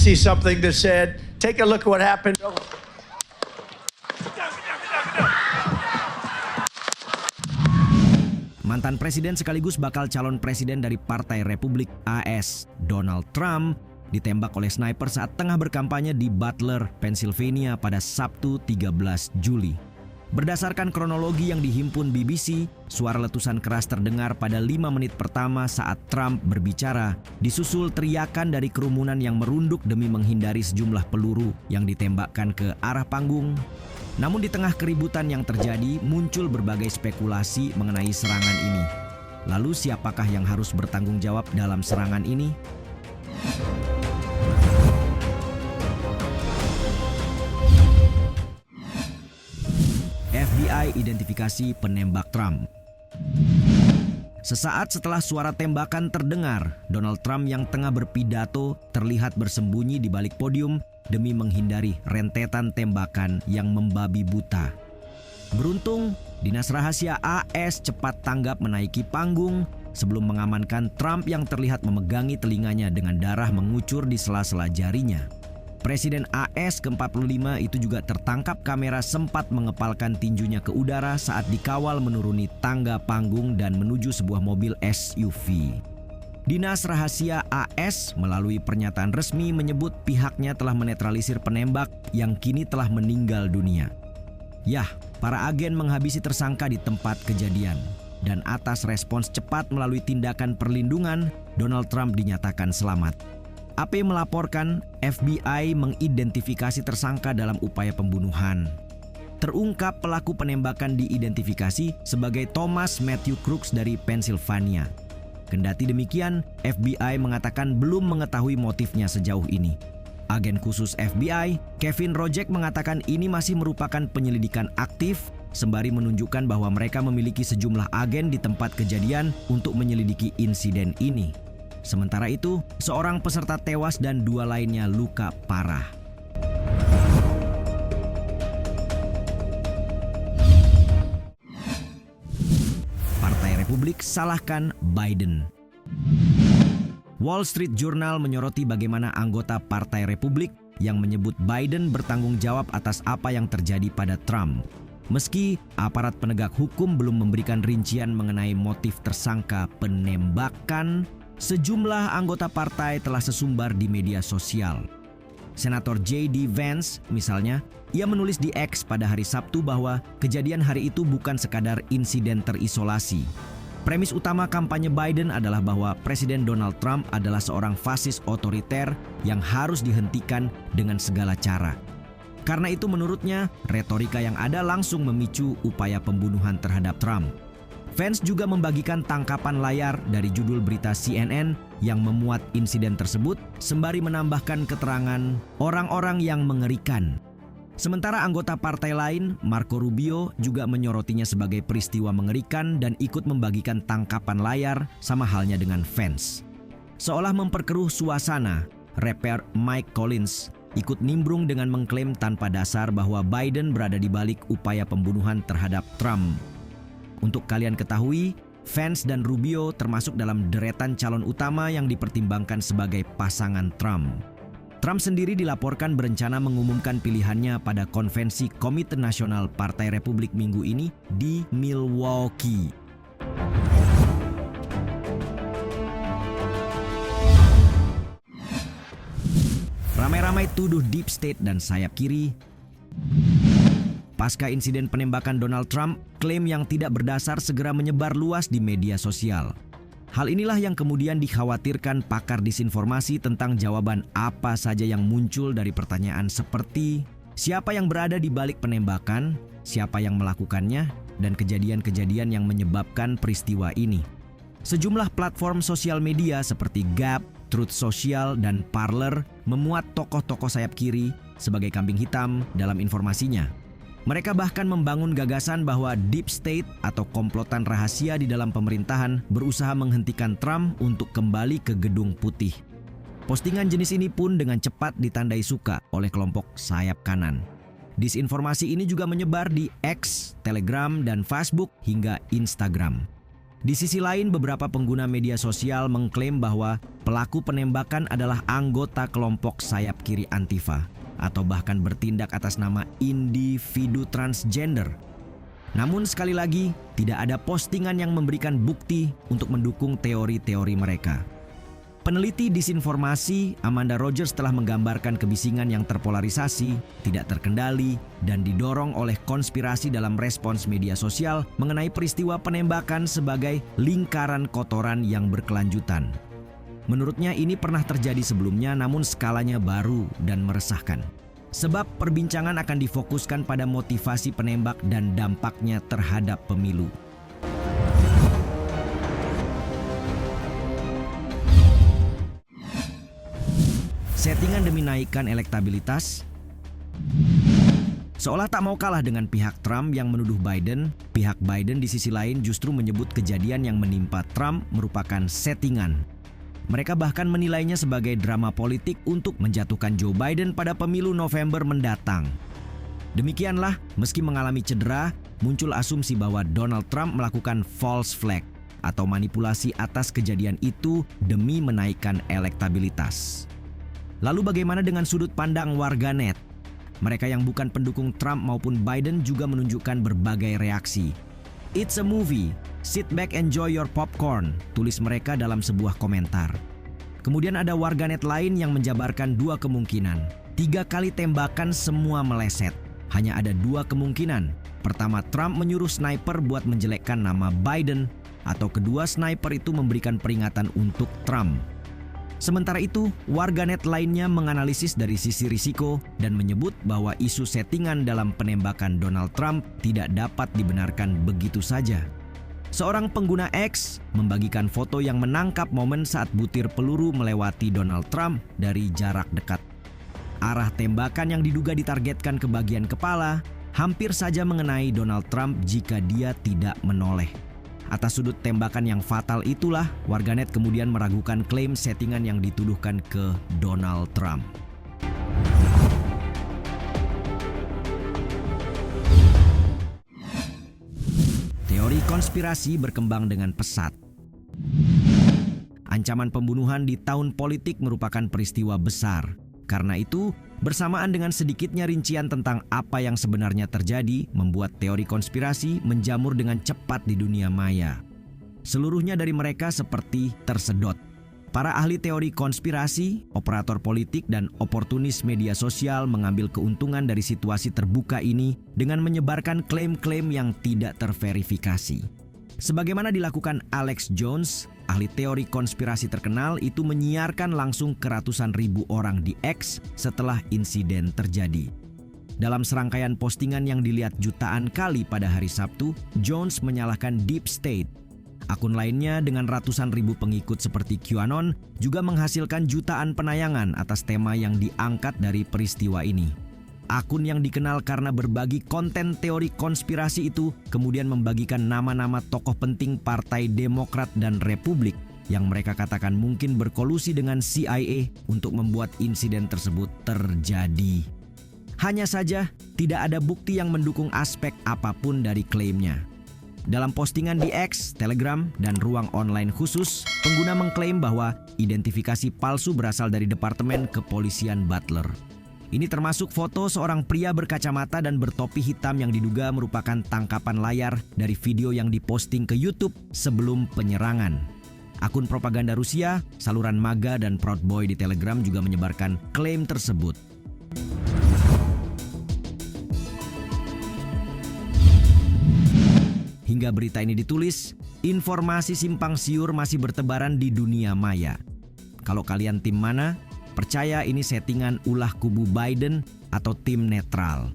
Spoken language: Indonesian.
see something that said, take a look at what happened. Mantan presiden sekaligus bakal calon presiden dari Partai Republik AS, Donald Trump, ditembak oleh sniper saat tengah berkampanye di Butler, Pennsylvania pada Sabtu 13 Juli. Berdasarkan kronologi yang dihimpun BBC, suara letusan keras terdengar pada 5 menit pertama saat Trump berbicara, disusul teriakan dari kerumunan yang merunduk demi menghindari sejumlah peluru yang ditembakkan ke arah panggung. Namun di tengah keributan yang terjadi, muncul berbagai spekulasi mengenai serangan ini. Lalu siapakah yang harus bertanggung jawab dalam serangan ini? FBI identifikasi penembak Trump. Sesaat setelah suara tembakan terdengar, Donald Trump yang tengah berpidato terlihat bersembunyi di balik podium demi menghindari rentetan tembakan yang membabi buta. Beruntung, Dinas Rahasia AS cepat tanggap menaiki panggung sebelum mengamankan Trump yang terlihat memegangi telinganya dengan darah mengucur di sela-sela jarinya. Presiden AS ke-45 itu juga tertangkap kamera sempat mengepalkan tinjunya ke udara saat dikawal menuruni tangga panggung dan menuju sebuah mobil SUV. Dinas Rahasia AS melalui pernyataan resmi menyebut pihaknya telah menetralisir penembak yang kini telah meninggal dunia. Yah, para agen menghabisi tersangka di tempat kejadian. Dan atas respons cepat melalui tindakan perlindungan, Donald Trump dinyatakan selamat. AP melaporkan FBI mengidentifikasi tersangka dalam upaya pembunuhan. Terungkap pelaku penembakan diidentifikasi sebagai Thomas Matthew Crooks dari Pennsylvania. Kendati demikian, FBI mengatakan belum mengetahui motifnya sejauh ini. Agen khusus FBI, Kevin Rojek mengatakan ini masih merupakan penyelidikan aktif, sembari menunjukkan bahwa mereka memiliki sejumlah agen di tempat kejadian untuk menyelidiki insiden ini. Sementara itu, seorang peserta tewas dan 2 lainnya luka parah. Partai Republik salahkan Biden. Wall Street Journal menyoroti bagaimana anggota Partai Republik yang menyebut Biden bertanggung jawab atas apa yang terjadi pada Trump. Meski aparat penegak hukum belum memberikan rincian mengenai motif tersangka penembakan, sejumlah anggota partai telah sesumbar di media sosial. Senator J.D. Vance misalnya, ia menulis di X pada hari Sabtu bahwa kejadian hari itu bukan sekadar insiden terisolasi. Premis utama kampanye Biden adalah bahwa Presiden Donald Trump adalah seorang fasis otoriter yang harus dihentikan dengan segala cara. Karena itu menurutnya, retorika yang ada langsung memicu upaya pembunuhan terhadap Trump. Vance juga membagikan tangkapan layar dari judul berita CNN yang memuat insiden tersebut, sembari menambahkan keterangan orang-orang yang mengerikan. Sementara anggota partai lain, Marco Rubio, juga menyorotnya sebagai peristiwa mengerikan dan ikut membagikan tangkapan layar sama halnya dengan Vance. Seolah memperkeruh suasana, rapper Mike Collins ikut nimbrung dengan mengklaim tanpa dasar bahwa Biden berada di balik upaya pembunuhan terhadap Trump. Untuk kalian ketahui, Vance dan Rubio termasuk dalam deretan calon utama yang dipertimbangkan sebagai pasangan Trump. Trump sendiri dilaporkan berencana mengumumkan pilihannya pada konvensi Komite Nasional Partai Republik minggu ini di Milwaukee. Ramai-ramai tuduh deep state dan sayap kiri. Pasca insiden penembakan Donald Trump, klaim yang tidak berdasar segera menyebar luas di media sosial. Hal inilah yang kemudian dikhawatirkan pakar disinformasi tentang jawaban apa saja yang muncul dari pertanyaan seperti siapa yang berada di balik penembakan, siapa yang melakukannya, dan kejadian-kejadian yang menyebabkan peristiwa ini. Sejumlah platform sosial media seperti Gap, Truth Social, dan Parler memuat tokoh-tokoh sayap kiri sebagai kambing hitam dalam informasinya. Mereka bahkan membangun gagasan bahwa deep state atau komplotan rahasia di dalam pemerintahan berusaha menghentikan Trump untuk kembali ke Gedung Putih. Postingan jenis ini pun dengan cepat ditandai suka oleh kelompok sayap kanan. Disinformasi ini juga menyebar di X, Telegram, dan Facebook hingga Instagram. Di sisi lain, beberapa pengguna media sosial mengklaim bahwa pelaku penembakan adalah anggota kelompok sayap kiri Antifa atau bahkan bertindak atas nama individu transgender. Namun sekali lagi, tidak ada postingan yang memberikan bukti untuk mendukung teori-teori mereka. Peneliti disinformasi Amanda Rogers telah menggambarkan kebisingan yang terpolarisasi, tidak terkendali, dan didorong oleh konspirasi dalam respons media sosial mengenai peristiwa penembakan sebagai lingkaran kotoran yang berkelanjutan. Menurutnya ini pernah terjadi sebelumnya namun skalanya baru dan meresahkan. Sebab perbincangan akan difokuskan pada motivasi penembak dan dampaknya terhadap pemilu. Settingan demi naikkan elektabilitas. Seolah tak mau kalah dengan pihak Trump yang menuduh Biden, pihak Biden di sisi lain justru menyebut kejadian yang menimpa Trump merupakan settingan. Mereka bahkan menilainya sebagai drama politik untuk menjatuhkan Joe Biden pada pemilu November mendatang. Demikianlah, meski mengalami cedera, muncul asumsi bahwa Donald Trump melakukan false flag atau manipulasi atas kejadian itu demi menaikkan elektabilitas. Lalu bagaimana dengan sudut pandang warganet? Mereka yang bukan pendukung Trump maupun Biden juga menunjukkan berbagai reaksi. "It's a movie. Sit back, enjoy your popcorn," tulis mereka dalam sebuah komentar. Kemudian ada warganet lain yang menjabarkan dua kemungkinan. 3 kali tembakan semua meleset. Hanya ada 2 kemungkinan. Pertama, Trump menyuruh sniper buat menjelekkan nama Biden, atau kedua, sniper itu memberikan peringatan untuk Trump. Sementara itu, warganet lainnya menganalisis dari sisi risiko dan menyebut bahwa isu settingan dalam penembakan Donald Trump tidak dapat dibenarkan begitu saja. Seorang pengguna X membagikan foto yang menangkap momen saat butir peluru melewati Donald Trump dari jarak dekat. Arah tembakan yang diduga ditargetkan ke bagian kepala hampir saja mengenai Donald Trump jika dia tidak menoleh. Atas sudut tembakan yang fatal itulah, warganet kemudian meragukan klaim settingan yang dituduhkan ke Donald Trump. Teori konspirasi berkembang dengan pesat. Ancaman pembunuhan di tahun politik merupakan peristiwa besar. Karena itu, bersamaan dengan sedikitnya rincian tentang apa yang sebenarnya terjadi, membuat teori konspirasi menjamur dengan cepat di dunia maya. Seluruhnya dari mereka seperti tersedot. Para ahli teori konspirasi, operator politik, dan oportunis media sosial mengambil keuntungan dari situasi terbuka ini dengan menyebarkan klaim-klaim yang tidak terverifikasi. Sebagaimana dilakukan Alex Jones, ahli teori konspirasi terkenal itu menyiarkan langsung ke ratusan ribu orang di X setelah insiden terjadi. Dalam serangkaian postingan yang dilihat jutaan kali pada hari Sabtu, Jones menyalahkan Deep State. Akun lainnya dengan ratusan ribu pengikut seperti QAnon juga menghasilkan jutaan penayangan atas tema yang diangkat dari peristiwa ini. Akun yang dikenal karena berbagi konten teori konspirasi itu kemudian membagikan nama-nama tokoh penting Partai Demokrat dan Republik yang mereka katakan mungkin berkolusi dengan CIA untuk membuat insiden tersebut terjadi. Hanya saja, tidak ada bukti yang mendukung aspek apapun dari klaimnya. Dalam postingan di X, Telegram, dan ruang online khusus, pengguna mengklaim bahwa identifikasi palsu berasal dari Departemen Kepolisian Butler. Ini termasuk foto seorang pria berkacamata dan bertopi hitam yang diduga merupakan tangkapan layar dari video yang diposting ke YouTube sebelum penyerangan. Akun propaganda Rusia, saluran MAGA, dan Proud Boy di Telegram juga menyebarkan klaim tersebut. Hingga berita ini ditulis, informasi simpang siur masih bertebaran di dunia maya. Kalau kalian tim mana? Percaya ini settingan ulah kubu Biden atau tim netral?